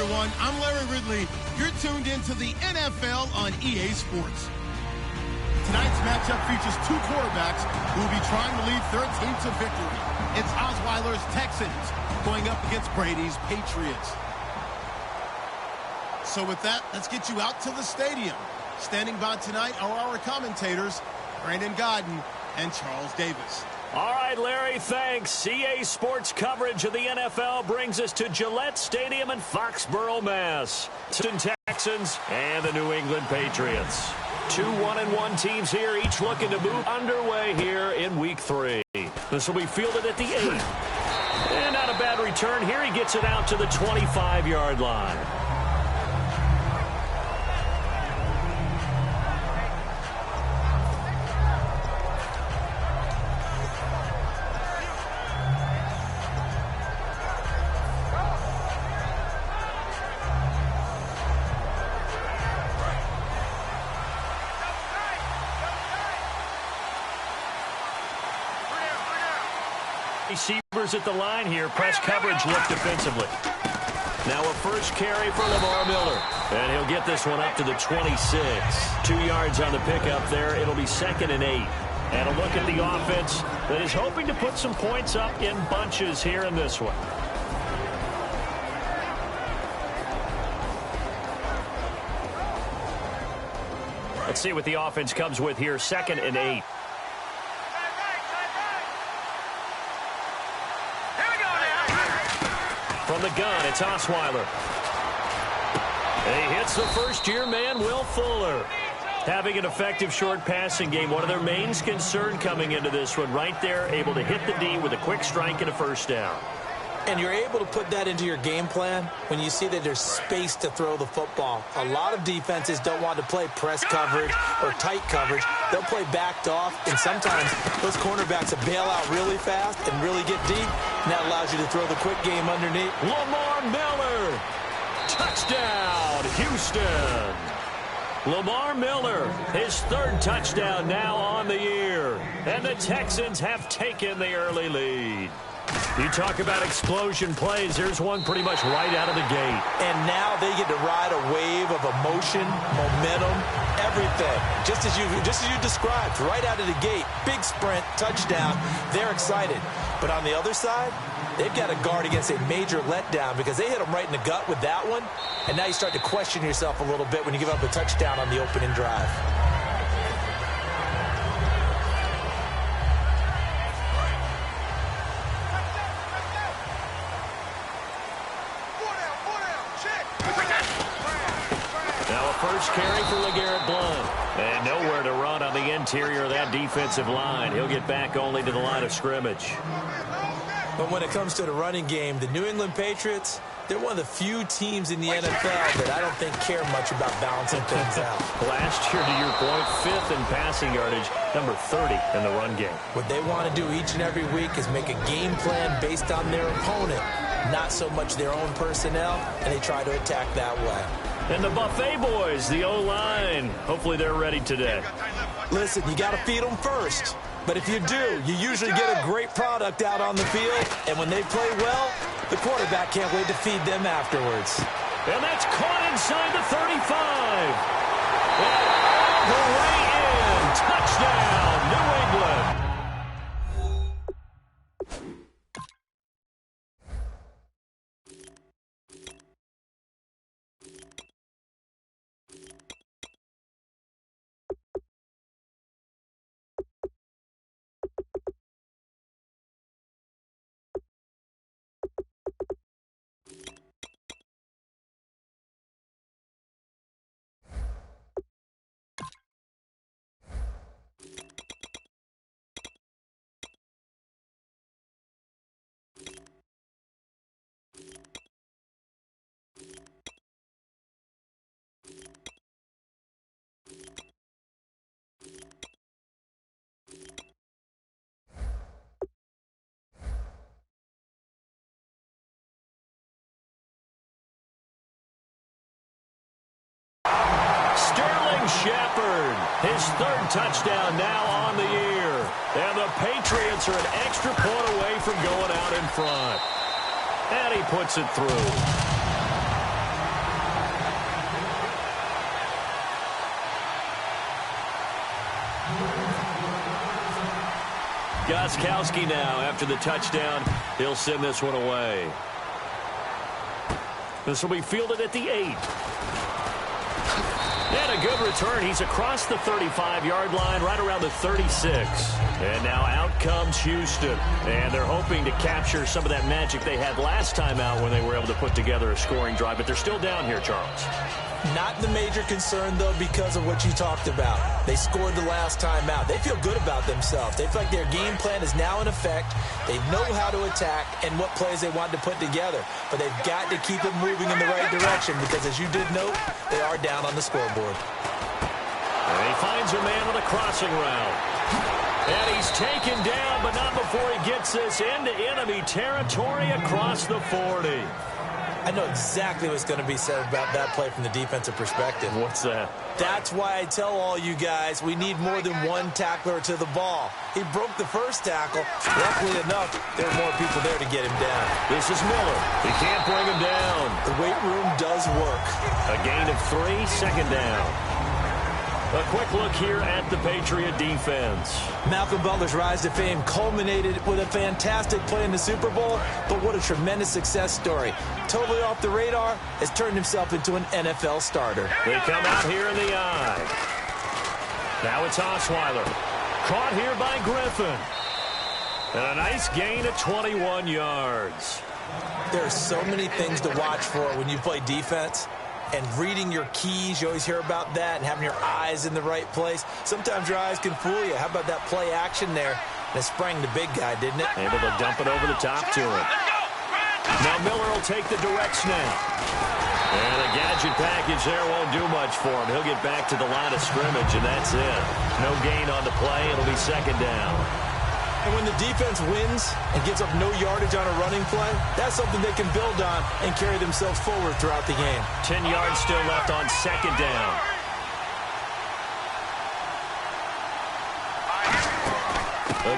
everyone. I'm Larry Ridley. You're tuned into the NFL on EA Sports. Tonight's matchup features two quarterbacks who will be trying to lead their team to victory. It's Osweiler's Texans going up against Brady's Patriots. So with that, let's get you out to the stadium. Standing by tonight are our commentators, Brandon Godden and Charles Davis. All right, Larry, thanks. EA Sports coverage of the NFL brings us to Gillette Stadium in Foxborough, Mass. Texans and the New England Patriots. Two 1-1 teams here, each looking to move underway here in Week 3. This will be fielded at the 8. And not a bad return here. He gets it out to the 25-yard line. Receivers at the line here. Press coverage look defensively. Now a first carry for Lamar Miller. And he'll get this one up to the 26. 2 yards on the pickup there. It'll be 2nd and 8. And a look at the offense that is hoping to put some points up in bunches here in this one. Let's see what the offense comes with here. 2nd and 8. From the gun, it's Osweiler. And he hits the first-year man, Will Fuller. Having an effective short passing game, one of their main concern coming into this one. Right there, able to hit the D with a quick strike and a first down. And you're able to put that into your game plan when you see that there's space to throw the football. A lot of defenses don't want to play press coverage or tight coverage. They'll play backed off, and sometimes those cornerbacks will bail out really fast and really get deep, and that allows you to throw the quick game underneath. Lamar Miller. Touchdown, Houston. Lamar Miller, his 3rd touchdown now on the year. And the Texans have taken the early lead. You talk about explosion plays. There's one pretty much right out of the gate. And now they get to ride a wave of emotion, momentum, everything. Just as you described, right out of the gate. Big sprint, touchdown. They're excited. But on the other side, they've got to guard against a major letdown because they hit them right in the gut with that one. And now you start to question yourself a little bit when you give up a touchdown on the opening drive. First carry for LeGarrette Blount. And nowhere to run on the interior of that defensive line. He'll get back only to the line of scrimmage. But when it comes to the running game, the New England Patriots, they're one of the few teams in the NFL that I don't think care much about balancing things out. Last year, to your point, 5th in passing yardage, number 30 in the run game. What they want to do each and every week is make a game plan based on their opponent, not so much their own personnel, and they try to attack that way. And the Buffet boys, the O-line, hopefully they're ready today. Listen, you got to feed them first. But if you do, you usually get a great product out on the field. And when they play well, the quarterback can't wait to feed them afterwards. And that's caught inside the 35. And all the way in. Touchdown, New England. Shepard, his 3rd touchdown now on the year. And the Patriots are an extra point away from going out in front. And he puts it through. Gostkowski now after the touchdown. He'll send this one away. This will be fielded at the 8. And a good return. He's across the 35-yard line, right around the 36. And now out comes Houston. And they're hoping to capture some of that magic they had last time out when they were able to put together a scoring drive. But they're still down here, Charles. Not the major concern, though, because of what you talked about. They scored the last time out. They feel good about themselves. They feel like their game plan is now in effect. They know how to attack and what plays they want to put together. But they've got to keep it moving in the right direction because, as you did note, they are down on the scoreboard. And he finds a man on the crossing route. And he's taken down, but not before he gets this into enemy territory across the 40. I know exactly what's going to be said about that play from the defensive perspective. What's that? That's why I tell all you guys we need more than one tackler to the ball. He broke the first tackle. Luckily enough, there are more people there to get him down. This is Miller. He can't bring him down. The weight room does work. A gain of 3, second down. A quick look here at the Patriot defense. Malcolm Butler's rise to fame culminated with a fantastic play in the Super Bowl, but what a tremendous success story. Totally off the radar, has turned himself into an NFL starter. They come out here in the eye. Now it's Osweiler. Caught here by Griffin. And a nice gain of 21 yards. There are so many things to watch for when you play defense. And reading your keys, you always hear about that, and having your eyes in the right place. Sometimes your eyes can fool you. How about that play action there? And it sprang the big guy, didn't it? Able to dump it over the top to him. Now Miller will take the direct snap. And a gadget package there won't do much for him. He'll get back to the line of scrimmage, and that's it. No gain on the play. It'll be second down. And when the defense wins and gives up no yardage on a running play, that's something they can build on and carry themselves forward throughout the game. 10 yards still left on second down.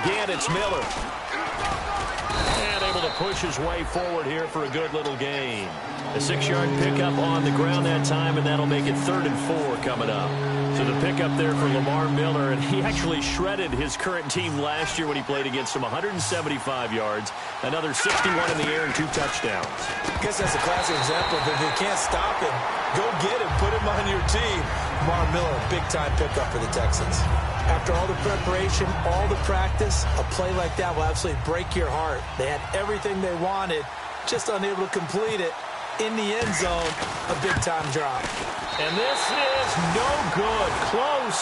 Again, it's Miller. And able to push his way forward here for a good little gain. A 6-yard pickup on the ground that time, and that'll make it 3rd and 4 coming up. So the pickup there for Lamar Miller, and he actually shredded his current team last year when he played against them. 175 yards, another 61 in the air, and 2 touchdowns. I guess that's a classic example of if you can't stop him, go get him, put him on your team. Lamar Miller, big-time pickup for the Texans. After all the preparation, all the practice, a play like that will absolutely break your heart. They had everything they wanted, just unable to complete it. In the end zone, a big-time drop. And this is no good. Close,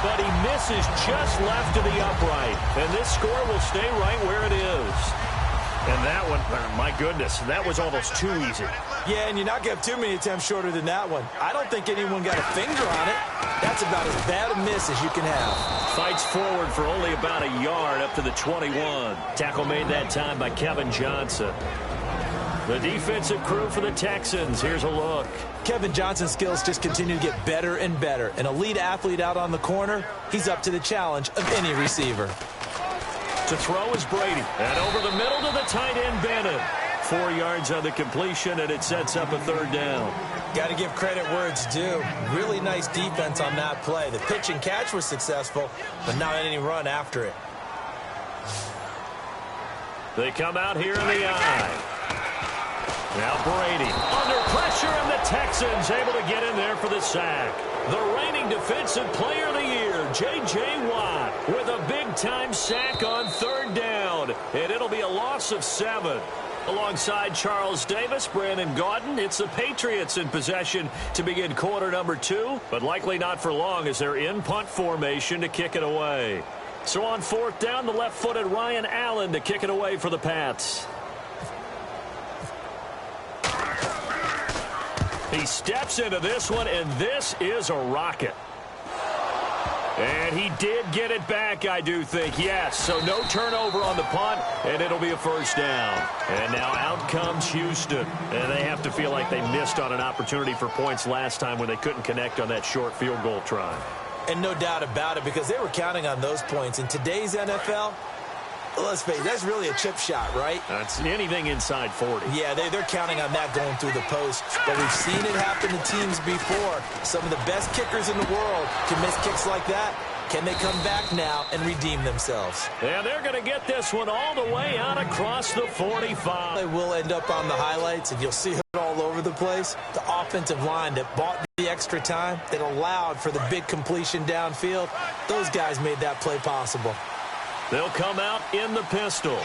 but he misses just left to the upright. And this score will stay right where it is. And that one, my goodness, that was almost too easy. Yeah, and you're not going to have too many attempts shorter than that one. I don't think anyone got a finger on it. That's about as bad a miss as you can have. Fights forward for only about a yard up to the 21. Tackle made that time by Kevin Johnson. The defensive crew for the Texans. Here's a look. Kevin Johnson's skills just continue to get better and better. An elite athlete out on the corner, he's up to the challenge of any receiver. To throw is Brady. And over the middle to the tight end, Bennett. 4 yards on the completion, and it sets up a 3rd down. Got to give credit where it's due. Really nice defense on that play. The pitch and catch was successful, but not any run after it. They come out here in the eye. Now Brady under pressure, and the Texans able to get in there for the sack. The reigning defensive player of the year, J.J. Watt, with a big-time sack on 3rd down. And it'll be a loss of 7. Alongside Charles Davis, Brandon Gaudin, it's the Patriots in possession to begin quarter number 2, but likely not for long as they're in punt formation to kick it away. So on 4th down, the left-footed Ryan Allen to kick it away for the Pats. He steps into this one, and this is a rocket. And he did get it back, I do think, yes. So no turnover on the punt, and it'll be a 1st down. And now out comes Houston. And they have to feel like they missed on an opportunity for points last time when they couldn't connect on that short field goal try. And no doubt about it, because they were counting on those points. In today's NFL, let's face it, that's really a chip shot, right? That's anything inside 40. Yeah, they're counting on that going through the post. But we've seen it happen to teams before. Some of the best kickers in the world can miss kicks like that. Can they come back now and redeem themselves? And they're going to get this one all the way out across the 45. They will end up on the highlights, and you'll see it all over the place. The offensive line that bought the extra time, that allowed for the big completion downfield, those guys made that play possible. They'll come out in the pistol.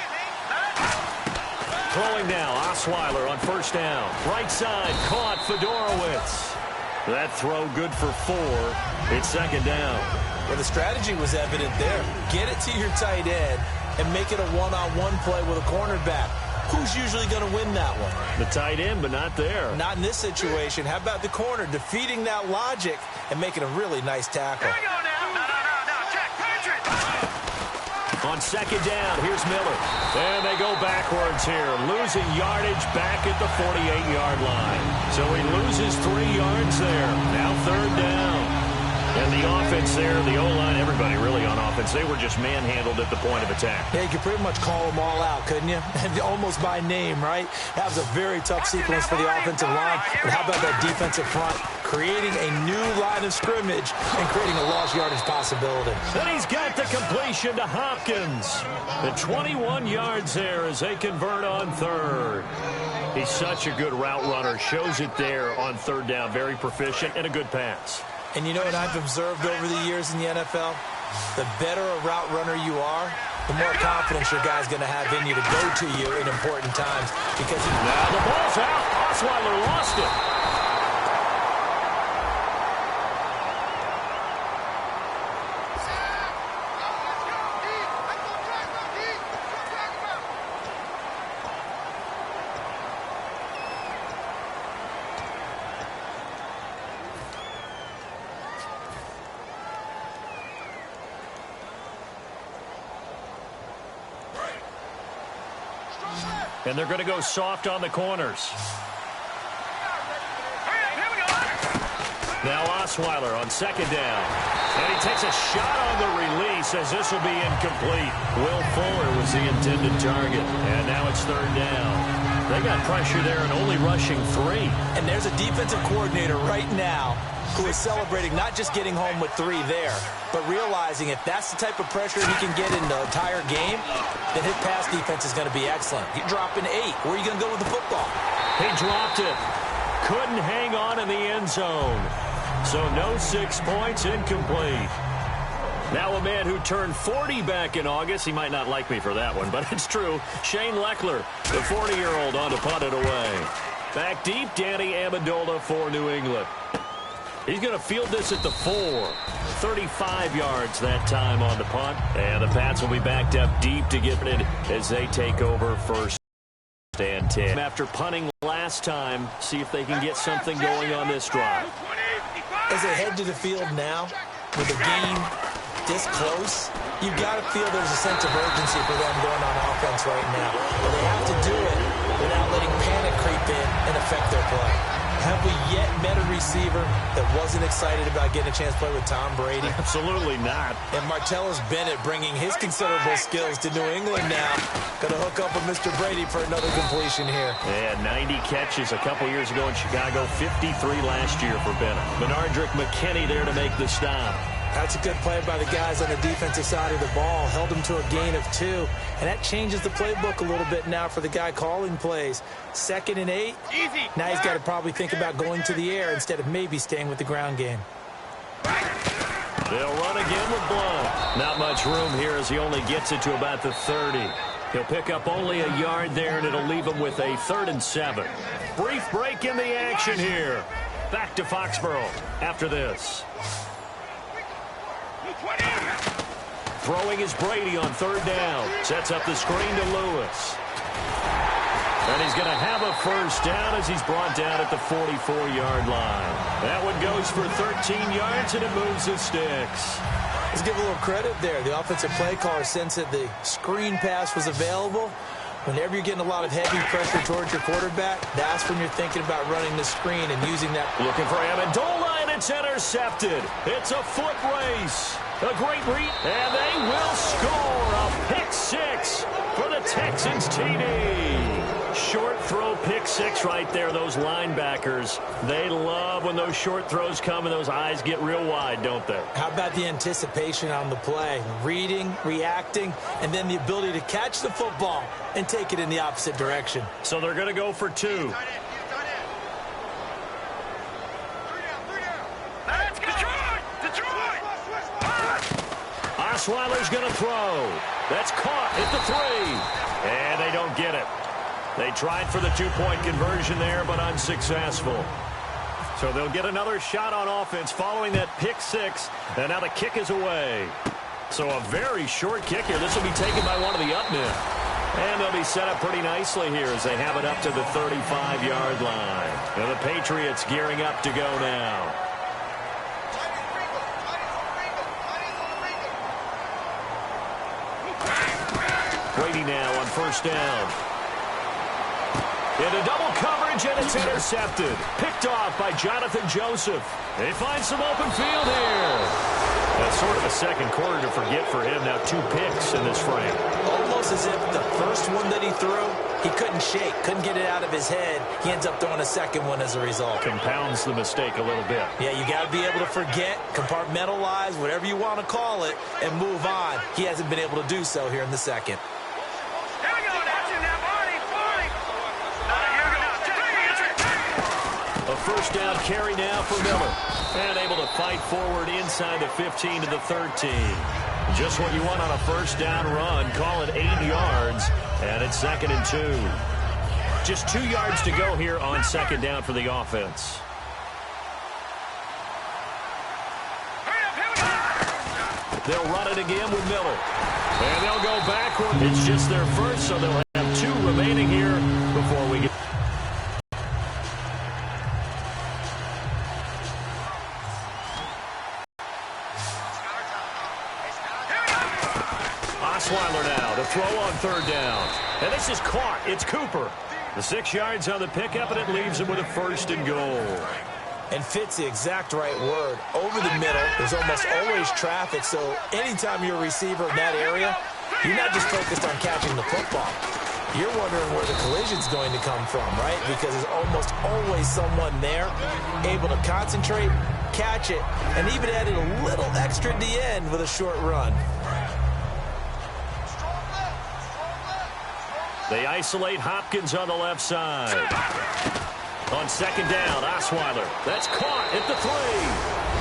Throwing now, Osweiler on first down. Right side, caught Fedorowicz. That throw good for 4. It's second down. Well, the strategy was evident there. Get it to your tight end and make it a one-on-one play with a cornerback. Who's usually going to win that one? The tight end, but not there. Not in this situation. How about the corner defeating that logic and making a really nice tackle? Here we go now. No. Check. Patrick. On second down, here's Miller. And they go backwards here, losing yardage back at the 48-yard line. So he loses 3 yards there. Now third down. And the offense there, the O-line, everybody really on offense, they were just manhandled at the point of attack. Yeah, you could pretty much call them all out, couldn't you? Almost by name, right? That was a very tough sequence for the offensive line. But how about that defensive front? Creating a new line of scrimmage and creating a lost yardage possibility. And he's got the completion to Hopkins. The 21 yards there as they convert on third. He's such a good route runner. Shows it there on third down. Very proficient and a good pass. And you know what I've observed over the years in the NFL? The better a route runner you are, the more confidence your guy's going to have in you to go to you in important times. Because now the ball's out. Osweiler lost it. And they're going to go soft on the corners. Now Osweiler on second down. And he takes a shot on the release as this will be incomplete. Will Fuller was the intended target. And now it's third down. They got pressure there and only rushing 3. And there's a defensive coordinator right now who is celebrating not just getting home with 3 there, but realizing if that's the type of pressure he can get in the entire game, then his pass defense is going to be excellent. You're dropping 8. Where are you going to go with the football? He dropped it. Couldn't hang on in the end zone. So no 6 points, incomplete. Now a man who turned 40 back in August. He might not like me for that one, but it's true. Shane Leckler, the 40-year-old, on to punt it away. Back deep, Danny Amendola for New England. He's going to field this at the 4. 35 yards that time on the punt. And the Pats will be backed up deep to get it as they take over first and 10. After punting last time, see if they can get something going on this drive. As they head to the field now, with the game this close, you've got to feel there's a sense of urgency for them going on offense right now. But they have to do it without letting panic creep in and affect their play. Have we yet met a receiver that wasn't excited about getting a chance to play with Tom Brady? Absolutely not. And Martellus Bennett bringing his considerable skills to New England now. Going to hook up with Mr. Brady for another completion here. Yeah, 90 catches a couple years ago in Chicago, 53 last year for Bennett. Benardrick McKinney there to make the stop. That's a good play by the guys on the defensive side of the ball. Held him to a gain of 2. And that changes the playbook a little bit now for the guy calling plays. 2nd and 8. Easy. Now he's got to probably think about going to the air instead of maybe staying with the ground game. They'll run again with Blount. Not much room here as he only gets it to about the 30. He'll pick up only a yard there, and it'll leave him with a 3rd and 7. Brief break in the action here. Back to Foxborough after this. Throwing is Brady on third down. Sets up the screen to Lewis. And he's going to have a first down as he's brought down at the 44-yard line. That one goes for 13 yards, and it moves the sticks. Let's give a little credit there. The offensive play caller sensed that the screen pass was available. Whenever you're getting a lot of heavy pressure towards your quarterback, that's when you're thinking about running the screen and using that. Looking for Amendola, and it's intercepted. It's a foot race. A great read, and they will score a pick 6 for the Texans TD. short throw pick six right there, those linebackers. They love when those short throws come and those eyes get real wide, don't they? How about the anticipation on the play? Reading, reacting, and then the ability to catch the football and take it in the opposite direction. So they're going to go for two. Osweiler's going to throw. That's caught at the 3. And they don't get it. They tried for the two-point conversion there, but unsuccessful. So they'll get another shot on offense following that pick six. And now the kick is away. So a very short kick here. This will be taken by one of the up men. And they'll be set up pretty nicely here as they have it up to the 35-yard line. Now the Patriots gearing up to go now. Brady now on first down. Into double coverage, and it's intercepted. Picked off by Jonathan Joseph. They find some open field here. That's sort of a second quarter to forget for him. Now 2 picks in this frame. Almost as if the first one that he threw, he couldn't shake, couldn't get it out of his head. He ends up throwing a second one as a result. Compounds the mistake a little bit. Yeah, you got to be able to forget, compartmentalize, whatever you want to call it, and move on. He hasn't been able to do so here in the second. A first down carry now for Miller. And able to fight forward inside the 15 to the 13. Just what you want on a first down run. Call it 8 yards. And it's 2nd and 2. Just 2 yards to go here on second down for the offense. They'll run it again with Miller. And they'll go backward. It's just their first, so they'll have 2 remaining here before we get. Osweiler now to throw on third down. And this is caught. It's Cooper. The 6 yards on the pickup, and it leaves him with a 1st and goal. And fits the exact right word. Over the middle, there's almost always traffic, so anytime you're a receiver in that area, you're not just focused on catching the football. You're wondering where the collision's going to come from, right? Because there's almost always someone there able to concentrate, catch it, and even added a little extra at the end with a short run. They isolate Hopkins on the left side. On second down, Osweiler. That's caught at the 3.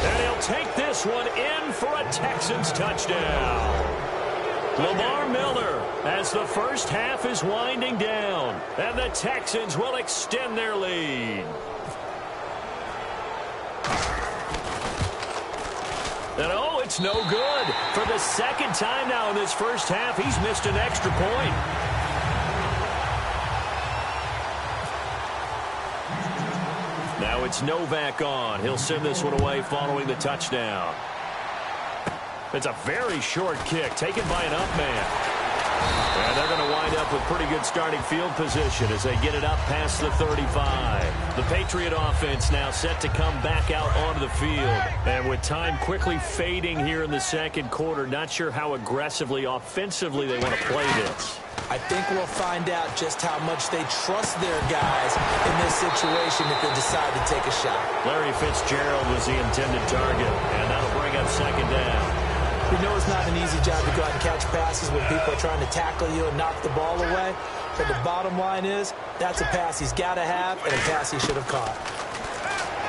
And he'll take this one in for a Texans touchdown. Lamar Miller, as the first half is winding down. And the Texans will extend their lead. And oh, it's no good. For the second time now in this first half, he's missed an extra point. Now it's Novak on. He'll send this one away following the touchdown. It's a very short kick taken by an up man. And they're going to wind up with pretty good starting field position as they get it up past the 35. The Patriot offense now set to come back out onto the field. And with time quickly fading here in the second quarter, not sure how aggressively, offensively they want to play this. I think we'll find out just how much they trust their guys in this situation if they decide to take a shot. Larry Fitzgerald was the intended target, and that'll bring up second down. We know it's not an easy job to go out and catch passes when people are trying to tackle you and knock the ball away. But the bottom line is, that's a pass he's got to have and a pass he should have caught.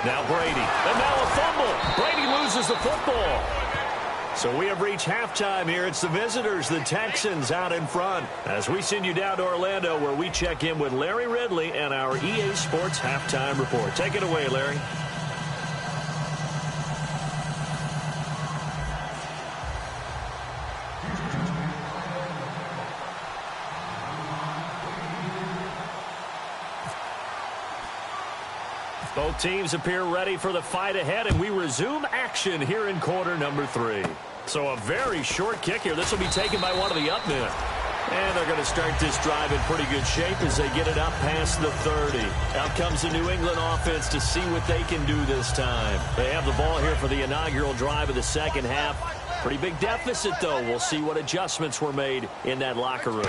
Now Brady. And now a fumble. Brady loses the football. So we have reached halftime here. It's the visitors, the Texans, out in front. As we send you down to Orlando, where we check in with Larry Ridley and our EA Sports Halftime Report. Take it away, Larry. Both teams appear ready for the fight ahead, and we resume action here in quarter number 3. So a very short kick here. This will be taken by one of the up men. And they're going to start this drive in pretty good shape as they get it up past the 30. Out comes the New England offense to see what they can do this time. They have the ball here for the inaugural drive of the second half. Pretty big deficit, though. We'll see what adjustments were made in that locker room.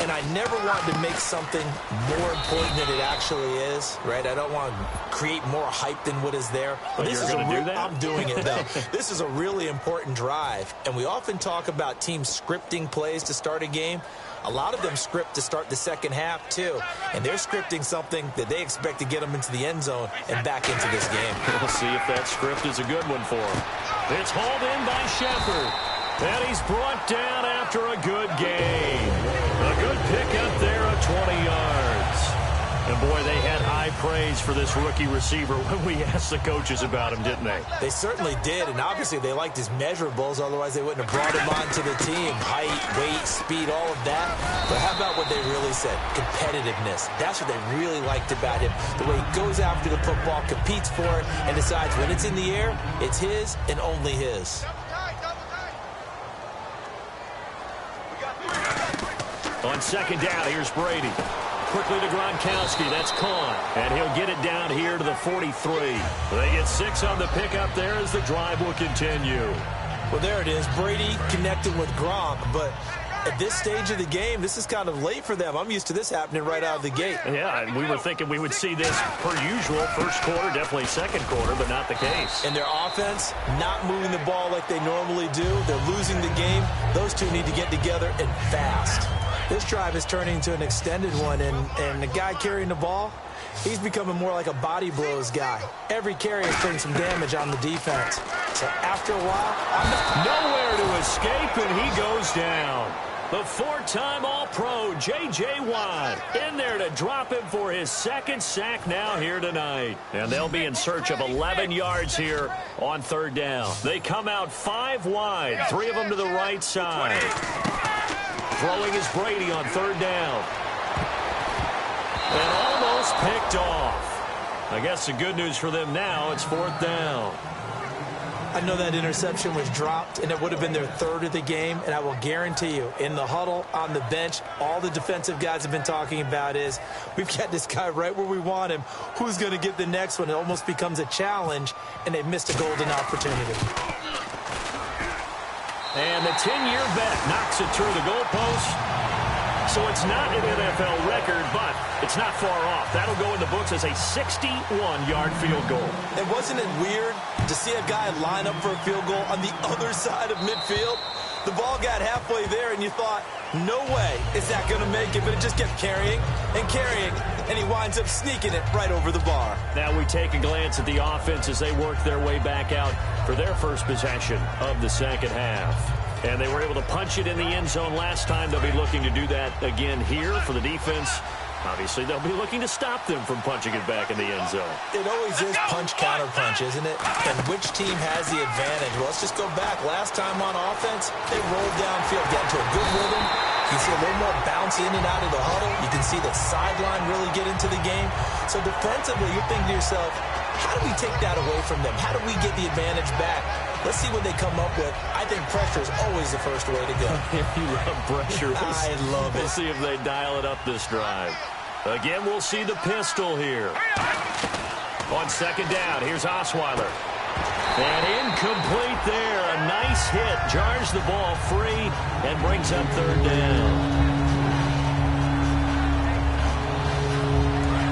And I never want to make something more important than it actually is, right? I don't want to create more hype than what is there. But this you're is going to do that? I'm doing it, though. This is a really important drive. And we often talk about teams scripting plays to start a game. A lot of them script to start the second half, too. And they're scripting something that they expect to get them into the end zone and back into this game. We'll see if that script is a good one for them. It's hauled in by Shepard. And he's brought down after a good gain. A good pickup there of 20 yards. And, boy, they had high praise for this rookie receiver when we asked the coaches about him, didn't they? They certainly did, and obviously they liked his measurables. Otherwise, they wouldn't have brought him onto the team. Height, weight, speed, all of that. But how about what they really said? Competitiveness. That's what they really liked about him. The way he goes after the football, competes for it, and decides when it's in the air, it's his and only his. On second down, here's Brady. Quickly to Gronkowski. That's caught. And he'll get it down here to the 43. They get 6 on the pickup there as the drive will continue. Well, there it is. Brady connected with Gronk, but at this stage of the game, this is kind of late for them. I'm used to this happening right out of the gate. Yeah, and we were thinking we would see this per usual. First quarter, definitely second quarter, but not the case. And their offense, not moving the ball like they normally do. They're losing the game. Those two need to get together and fast. This drive is turning into an extended one, and the guy carrying the ball, he's becoming more like a body blows guy. Every carry is putting some damage on the defense. So after a while, nowhere to escape, and he goes down. The four-time All-Pro, J.J. Watt, in there to drop him for his second sack now here tonight. And they'll be in search of 11 yards here on third down. They come out 5 wide, 3 of them to the right side. Throwing is Brady on third down. And almost picked off. I guess the good news for them now, it's fourth down. I know that interception was dropped, and it would have been their third of the game, and I will guarantee you, in the huddle, on the bench, all the defensive guys have been talking about is, we've got this guy right where we want him. Who's going to get the next one? It almost becomes a challenge, and they've missed a golden opportunity. And the 10-year vet knocks it through the goalpost. So it's not an NFL record, but it's not far off. That'll go in the books as a 61-yard field goal. And wasn't it weird to see a guy line up for a field goal on the other side of midfield? The ball got halfway there, and you thought, no way is that going to make it, but it just kept carrying and carrying, and he winds up sneaking it right over the bar. Now we take a glance at the offense as they work their way back out for their first possession of the second half. And they were able to punch it in the end zone last time. They'll be looking to do that again here for the defense. Obviously, they'll be looking to stop them from punching it back in the end zone. It always is punch-counter-punch, isn't it? And which team has the advantage? Well, let's just go back. Last time on offense, they rolled downfield, got into a good rhythm. You see a little more bounce in and out of the huddle. You can see the sideline really get into the game. So defensively, you're thinking to yourself, how do we take that away from them? How do we get the advantage back? Let's see what they come up with. I think pressure is always the first way to go. You love pressure. I love it. We'll see if they dial it up this drive. Again, we'll see the pistol here. On second down, here's Osweiler. And incomplete there. A nice hit. Jars the ball free and brings up third down.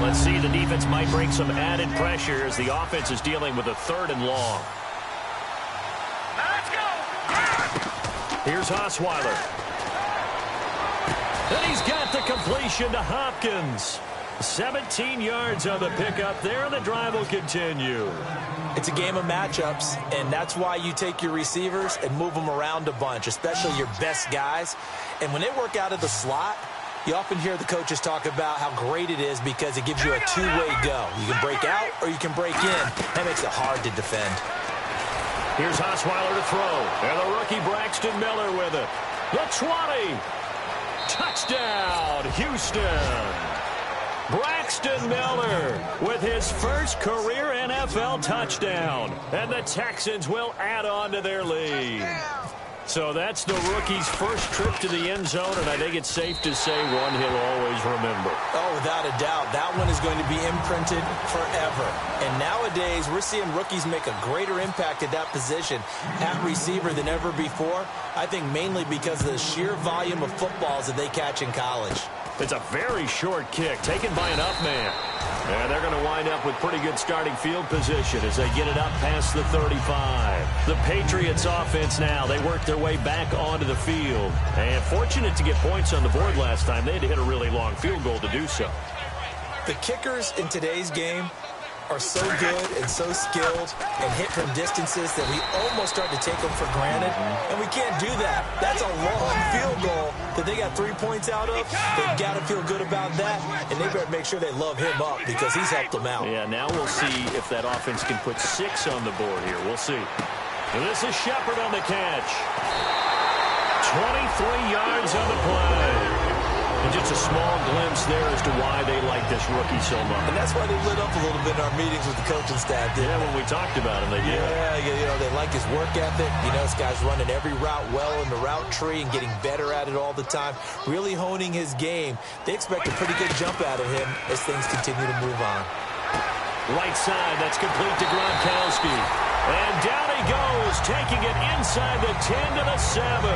Let's see, the defense might bring some added pressure as the offense is dealing with a third and long. Let's go! Here's Osweiler. And he's got the completion to Hopkins. 17 yards on the pickup there, and the drive will continue. It's a game of matchups, and that's why you take your receivers and move them around a bunch, especially your best guys. And when they work out of the slot, you often hear the coaches talk about how great it is because it gives you a two-way go. You can break out or you can break in. That makes it hard to defend. Here's Osweiler to throw. And the rookie Braxton Miller with it. The 20. Touchdown, Houston. Braxton Miller with his first career NFL touchdown. And the Texans will add on to their lead. So that's the rookie's first trip to the end zone, and I think it's safe to say one he'll always remember. Oh, without a doubt. That one is going to be imprinted forever. And nowadays, we're seeing rookies make a greater impact at that position at receiver than ever before. I think mainly because of the sheer volume of footballs that they catch in college. It's a very short kick taken by an up man. And they're going to wind up with pretty good starting field position as they get it up past the 35. The Patriots offense now, they work their way back onto the field. And fortunate to get points on the board last time. They had to hit a really long field goal to do so. The kickers in today's game are so good and so skilled and hit from distances that we almost start to take them for granted. And we can't do that. That's a long field goal that they got 3 points out of. They've got to feel good about that, and they better make sure they love him up because he's helped them out. Yeah, now we'll see if that offense can put 6 on the board here. We'll see. And this is Shepard on the catch. 23 yards on the play. And just a small glimpse there as to why they like this rookie so much. And that's why they lit up a little bit in our meetings with the coaching staff. Yeah, when we talked about him, they did. Yeah, you know, they like his work ethic. You know, this guy's running every route well in the route tree and getting better at it all the time, really honing his game. They expect a pretty good jump out of him as things continue to move on. Right side, that's complete to Gronkowski. And down he goes, taking it inside the 10 to the 7.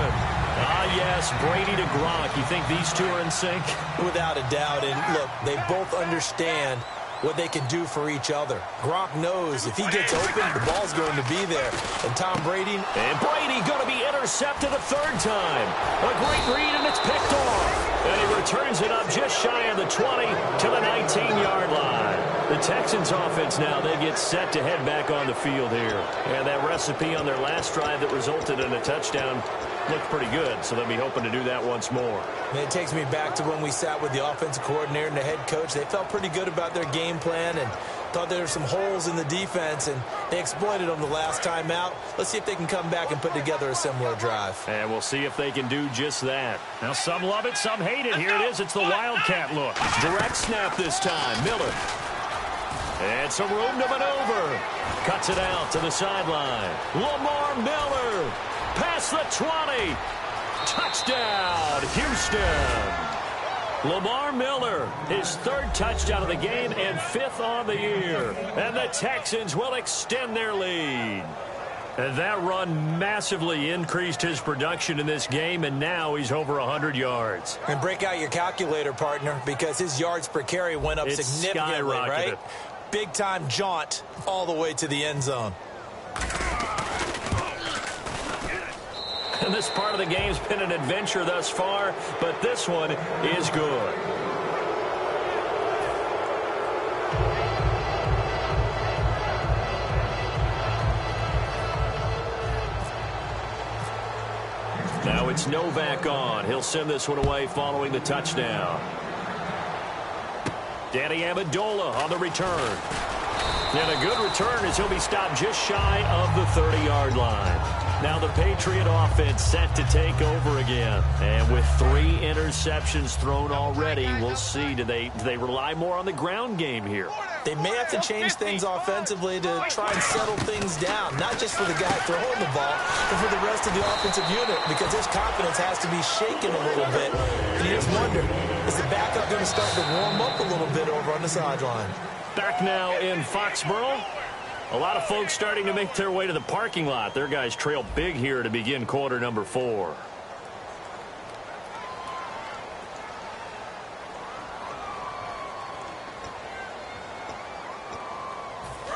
Ah, yes, Brady to Gronk. You think these two are in sync? Without a doubt. And, look, they both understand what they can do for each other. Gronk knows if he gets open, the ball's going to be there. And Tom Brady... And Brady going to be intercepted a third time. A great read, and it's picked off. And he returns it up just shy of the 20 to the 19-yard line. The Texans offense now, they get set to head back on the field here. And that recipe on their last drive that resulted in a touchdown looked pretty good, so they'll be hoping to do that once more. It takes me back to when we sat with the offensive coordinator and the head coach. They felt pretty good about their game plan and thought there were some holes in the defense, and they exploited them the last time out. Let's see if they can come back and put together a similar drive. And we'll see if they can do just that. Now, some love it, some hate it. Here it is. It's the Wildcat look. Direct snap this time. Miller. And some room to maneuver. Cuts it out to the sideline. Lamar Miller. Past the 20. Touchdown, Houston. Lamar Miller, his third touchdown of the game and 5th on the year. And the Texans will extend their lead. And that run massively increased his production in this game, and now he's over 100 yards. And break out your calculator, partner, because his yards per carry went up significantly, right? Big-time jaunt all the way to the end zone. And this part of the game's been an adventure thus far, but this one is good. Now it's Novak on. He'll send this one away following the touchdown. Danny Amendola on the return. And a good return as he'll be stopped just shy of the 30-yard line. Now the Patriot offense set to take over again. And with 3 interceptions thrown already, we'll see. Do they rely more on the ground game here? They may have to change things offensively to try and settle things down, not just for the guy throwing the ball, but for the rest of the offensive unit, because his confidence has to be shaken a little bit. And you just wonder, is the backup going to start to warm up a little bit over on the sideline? Back now in Foxborough. A lot of folks starting to make their way to the parking lot. Their guys trail big here to begin quarter number 4.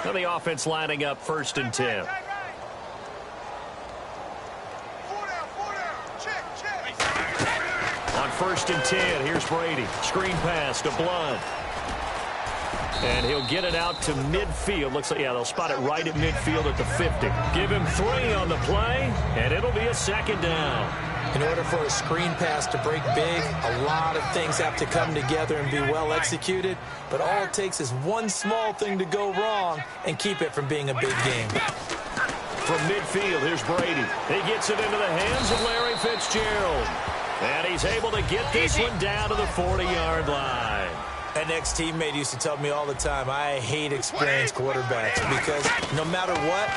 Now the offense lining up 1st and 10. On 1st and 10, here's Brady. Screen pass to Blunt. And he'll get it out to midfield. Looks like, yeah, they'll spot it right at midfield at the 50. Give him 3 on the play, and it'll be a 2nd down. In order for a screen pass to break big, a lot of things have to come together and be well executed. But all it takes is one small thing to go wrong and keep it from being a big game. From midfield, here's Brady. He gets it into the hands of Larry Fitzgerald. And he's able to get this one down to the 40-yard line. An ex-teammate used to tell me all the time, I hate experienced quarterbacks because no matter what,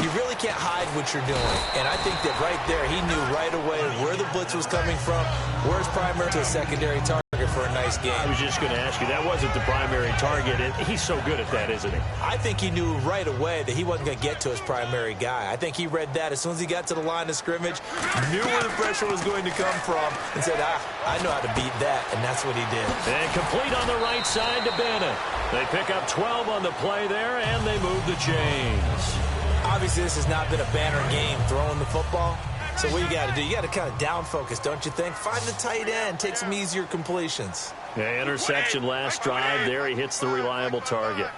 you really can't hide what you're doing. And I think that right there, he knew right away where the blitz was coming from, where's primary to a secondary target for a nice game. I was just going to ask you, that wasn't the primary target. He's so good at that, isn't he? I think he knew right away that he wasn't going to get to his primary guy. I think he read that as soon as he got to the line of scrimmage, knew where the pressure was going to come from, and said, I know how to beat that, and that's what he did. And complete on the right side to Bennett. They pick up 12 on the play there, and they move the chains. Obviously, this has not been a banner game throwing the football. So what you got to do, you got to kind of down focus, don't you think? Find the tight end, take some easier completions. Yeah, interception last drive. There he hits the reliable target.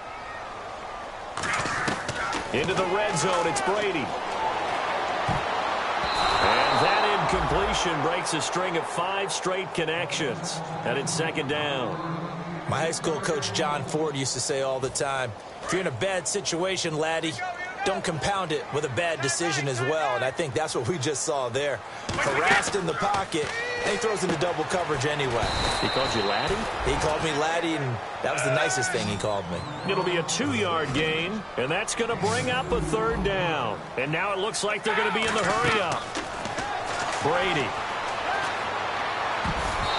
Into the red zone, it's Brady. And that incompletion breaks a string of 5 straight connections. And it's second down. My high school coach, John Ford, used to say all the time, if you're in a bad situation, laddie, don't compound it with a bad decision as well. And I think that's what we just saw there. Harassed in the pocket, and he throws into double coverage anyway. He called you laddie? He called me laddie, and that was the nicest thing he called me. It'll be a 2-yard gain, and that's going to bring up a third down. And now it looks like they're going to be in the hurry-up. Brady.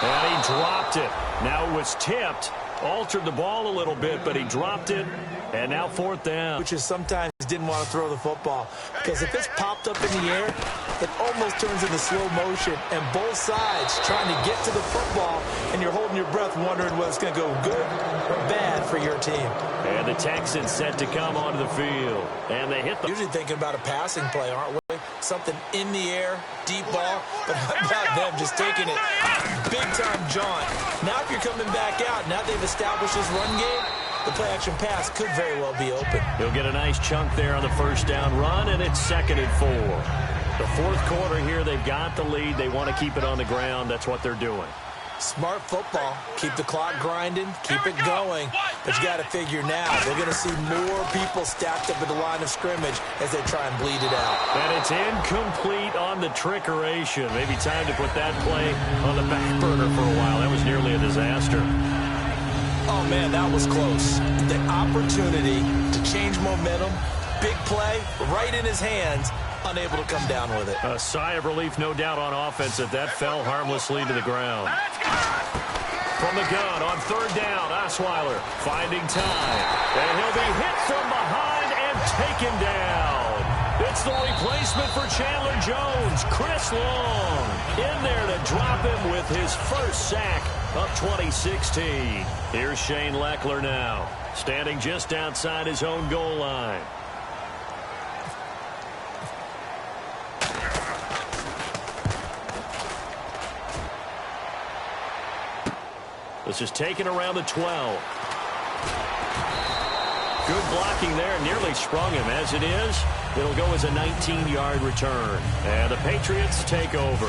And he dropped it. Now it was tipped. Altered the ball a little bit, but he dropped it, and now fourth down. Which is sometimes didn't want to throw the football, because if it's popped up in the air, it almost turns into slow motion, and both sides trying to get to the football, and you're holding your breath wondering whether it's going to go good or bad for your team. And the Texans set to come onto the field, and they hit the... Usually thinking about a passing play, aren't we? Something in the air, deep ball, but how about them just taking it big-time jaunt. Now if you're coming back out, now they've established this run game, the play-action pass could very well be open. He'll get a nice chunk there on the first down run, and it's 2nd and 4. The fourth quarter here, they've got the lead. They want to keep it on the ground. That's what they're doing. Smart football. Keep the clock grinding. Keep it going. But you got to figure now, they're going to see more people stacked up at the line of scrimmage as they try and bleed it out. And it's incomplete on the trickeration. Maybe time to put that play on the back burner for a while. That was nearly a disaster. Oh, man, that was close. The opportunity to change momentum, big play, right in his hands, unable to come down with it. A sigh of relief, no doubt, on offense that fell harmlessly to the ground. From the gun on third down, Osweiler finding time. And he'll be hit from behind and taken down. It's the replacement for Chandler Jones, Chris Long, in there to drop him with his first sack of 2016. Here's Shane Leckler now, standing just outside his own goal line. This is taken around the 12. Good blocking there, nearly sprung him. As it is, it'll go as a 19-yard return. And the Patriots take over.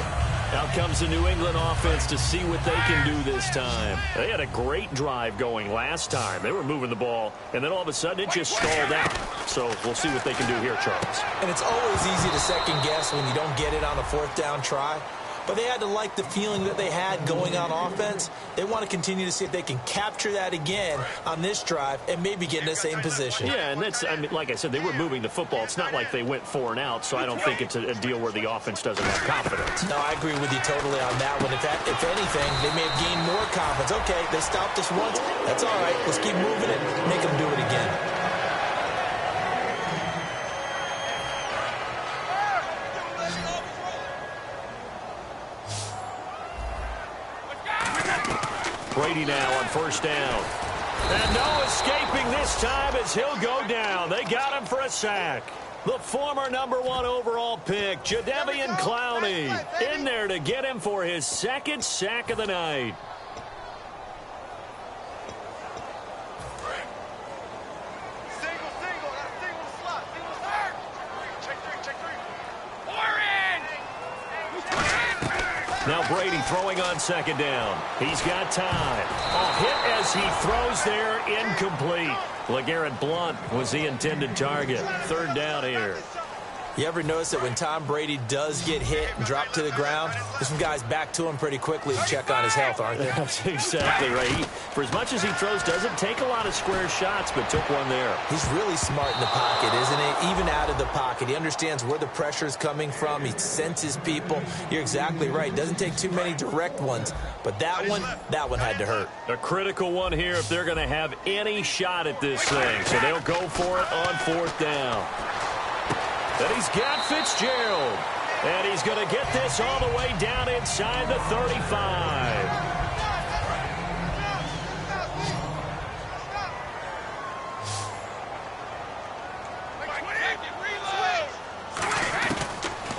Out comes the New England offense to see what they can do this time. They had a great drive going last time. They were moving the ball, and then all of a sudden it just stalled out. So we'll see what they can do here, Charles. And it's always easy to second guess when you don't get it on a fourth down try. But they had to like the feeling that they had going on offense. They want to continue to see if they can capture that again on this drive and maybe get in the same position. Yeah, and that's, I mean, like I said, they were moving the football. It's not like they went 4 and out, so I don't think it's a deal where the offense doesn't have confidence. No, I agree with you totally on that one. If anything, they may have gained more confidence. Okay, they stopped us once. That's all right. Let's keep moving it. Make them do it again. Brady now on first down. And no escaping this time as he'll go down. They got him for a sack. The former #1 overall pick, Jadeveon Clowney, in there to get him for his 2nd sack of the night. Now Brady throwing on 2nd down. He's got time. A hit as he throws there, incomplete. LeGarrette Blount was the intended target. 3rd down here. You ever notice that when Tom Brady does get hit and drop to the ground, there's some guys back to him pretty quickly to check on his health, aren't there? That's exactly right. For as much as he throws, doesn't take a lot of square shots, but took one there. He's really smart in the pocket, isn't he? Even out of the pocket. He understands where the pressure is coming from. He senses people. You're exactly right. Doesn't take too many direct ones. But that one had to hurt. A critical one here if they're going to have any shot at this thing. So they'll go for it on 4th down. And he's got Fitzgerald. And he's going to get this all the way down inside the 35.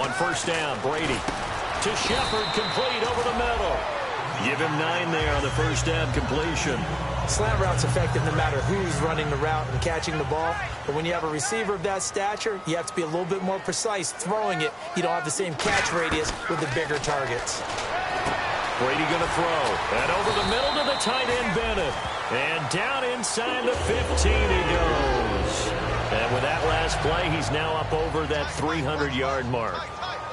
On 1st down, Brady to Shepard, complete over the middle. Give him 9 there on the 1st down completion. Slant route's effective no matter who's running the route and catching the ball. But when you have a receiver of that stature, you have to be a little bit more precise throwing it. You don't have the same catch radius with the bigger targets. Brady going to throw. And over the middle to the tight end, Bennett. And down inside the 15 he goes. And with that last play, he's now up over that 300-yard mark.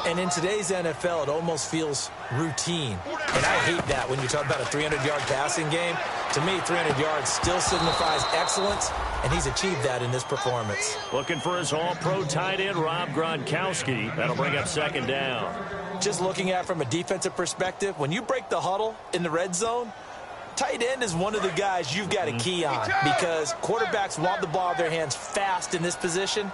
And in today's NFL, it almost feels routine. And I hate that when you talk about a 300-yard passing game. To me, 300 yards still signifies excellence, and he's achieved that in this performance. Looking for his all-pro tight end, Rob Gronkowski. That'll bring up 2nd down. Just looking at it from a defensive perspective, when you break the huddle in the red zone, tight end is one of the guys you've got to key on because quarterbacks want the ball in their hands fast in this position,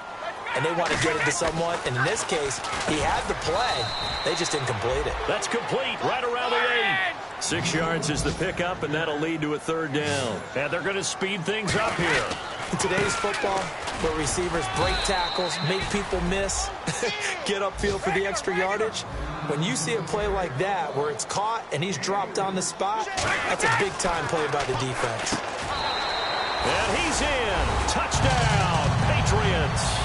and they want to get it to someone. And in this case, he had the play. They just didn't complete it. That's complete right around the 8. 6 yards is the pickup, and that'll lead to a 3rd down. And they're going to speed things up here. In today's football, where receivers break tackles, make people miss, get upfield for the extra yardage, when you see a play like that where it's caught and he's dropped on the spot, that's a big-time play by the defense. And he's in. Touchdown, Patriots.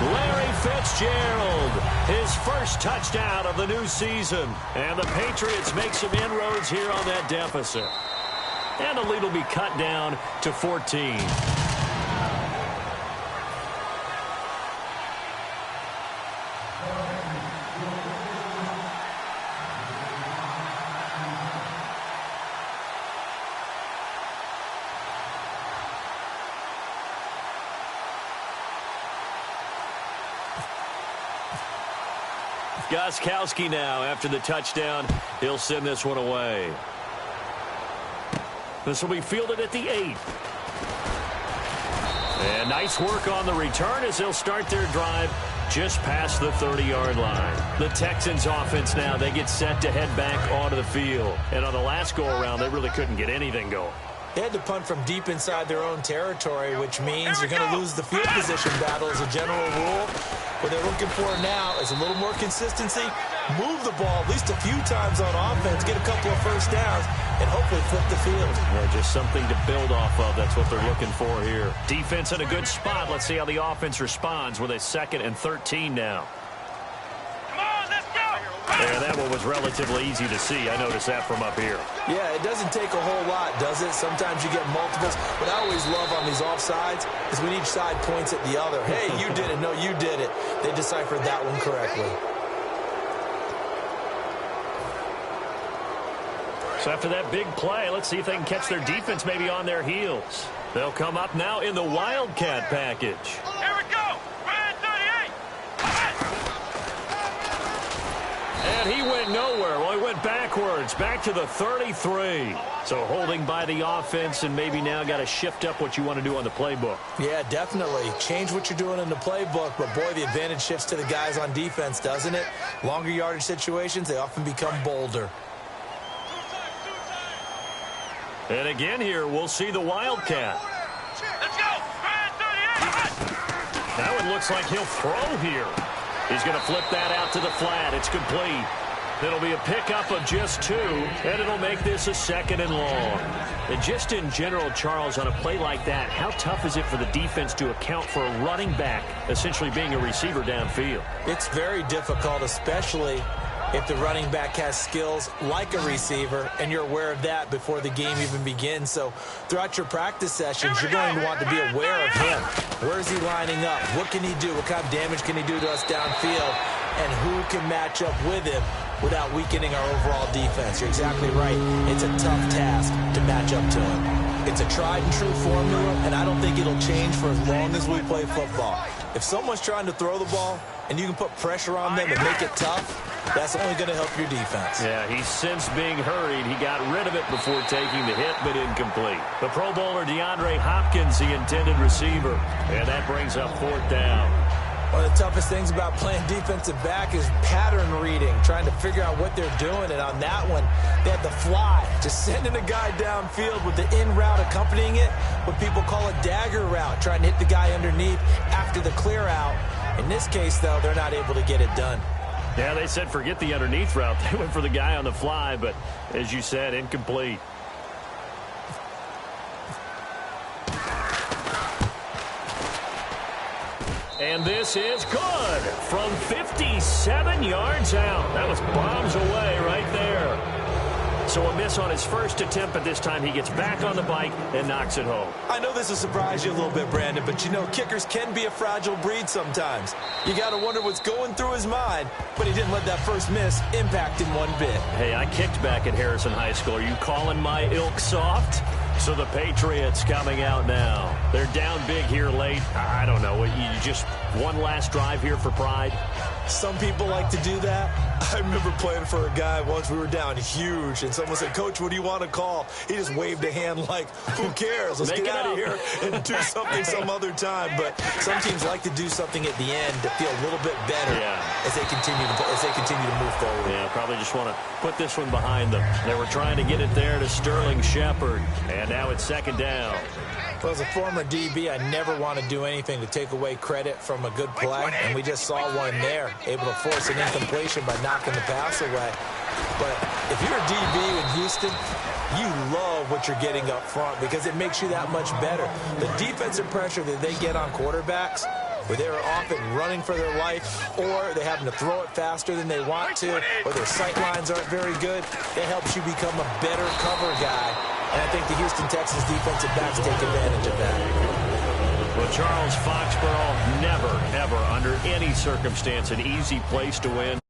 Larry Fitzgerald, his first touchdown of the new season. And the Patriots make some inroads here on that deficit. And the lead will be cut down to 14. Gostkowski now after the touchdown. He'll send this one away. This will be fielded at the 8. And nice work on the return as they'll start their drive just past the 30-yard line. The Texans offense now, they get set to head back onto the field. And on the last go-around, they really couldn't get anything going. They had to punt from deep inside their own territory, which means you're going to lose the field position battle as a general rule. What they're looking for now is a little more consistency, move the ball at least a few times on offense, get a couple of 1st downs, and hopefully flip the field. Yeah, just something to build off of. That's what they're looking for here. Defense in a good spot. Let's see how the offense responds with a 2nd and 13 now. Yeah, that one was relatively easy to see. I noticed that from up here. Yeah, it doesn't take a whole lot, does it? Sometimes you get multiples. What I always love on these offsides is when each side points at the other. Hey, you did it. No, you did it. They deciphered that one correctly. So after that big play, let's see if they can catch their defense maybe on their heels. They'll come up now in the Wildcat package. Here we go. Red 38. And he went nowhere. Well, he went backwards, back to the 33. So holding by the offense and maybe now got to shift up what you want to do on the playbook. Yeah, definitely. Change what you're doing in the playbook, but boy, the advantage shifts to the guys on defense, doesn't it? Longer yardage situations, they often become bolder. And again here, we'll see the Wildcat. Let's go. Red 38. Now it looks like he'll throw here. He's going to flip that out to the flat. It's complete. It'll be a pickup of just 2, and it'll make this a 2nd and long. And just in general, Charles, on a play like that, how tough is it for the defense to account for a running back essentially being a receiver downfield? It's very difficult, especially if the running back has skills like a receiver, and you're aware of that before the game even begins. So throughout your practice sessions, you're going to want to be aware of him. Where is he lining up? What can he do? What kind of damage can he do to us downfield? And who can match up with him without weakening our overall defense? You're exactly right. It's a tough task to match up to him. It's a tried and true formula, and I don't think it'll change for as long as we play football. If someone's trying to throw the ball and you can put pressure on them and make it tough, that's only going to help your defense. Yeah, he's since being hurried. He got rid of it before taking the hit, but incomplete. The Pro Bowler DeAndre Hopkins, the intended receiver, and that brings up 4th down. One of the toughest things about playing defensive back is pattern reading, trying to figure out what they're doing. And on that one, they had the fly, just sending a guy downfield with the in route accompanying it, what people call a dagger route, trying to hit the guy underneath after the clear out. In this case, though, they're not able to get it done. Yeah, they said forget the underneath route. They went for the guy on the fly, but as you said, incomplete. And this is good from 57 yards out. That was bombs away right there. So a miss on his first attempt, but this time he gets back on the bike and knocks it home. I know this will surprise you a little bit, Brandon, but you know kickers can be a fragile breed sometimes. You got to wonder what's going through his mind, but he didn't let that first miss impact him one bit. Hey, I kicked back at Harrison High School. Are you calling my ilk soft? So the Patriots coming out now. They're down big here late. I don't know. You just one last drive here for pride? Some people like to do that. I remember playing for a guy once. We were down huge, and someone said, "Coach, what do you want to call?" He just waved a hand like, who cares? Let's get out of here and do something some other time. But some teams like to do something at the end to feel a little bit better as they continue to move forward. Yeah, probably just want to put this one behind them. They were trying to get it there to Sterling Shepard, and now it's 2nd down. Well, as a former DB, I never want to do anything to take away credit from a good play, and we just saw one there, able to force an incompletion by knocking the pass away. But if you're a DB in Houston, you love what you're getting up front because it makes you that much better. The defensive pressure that they get on quarterbacks, where they're often running for their life, or they're having to throw it faster than they want to, or their sight lines aren't very good, it helps you become a better cover guy. And I think the Houston Texans defensive backs take advantage of that. Well, Charles, Foxborough, never, ever, under any circumstance, an easy place to win.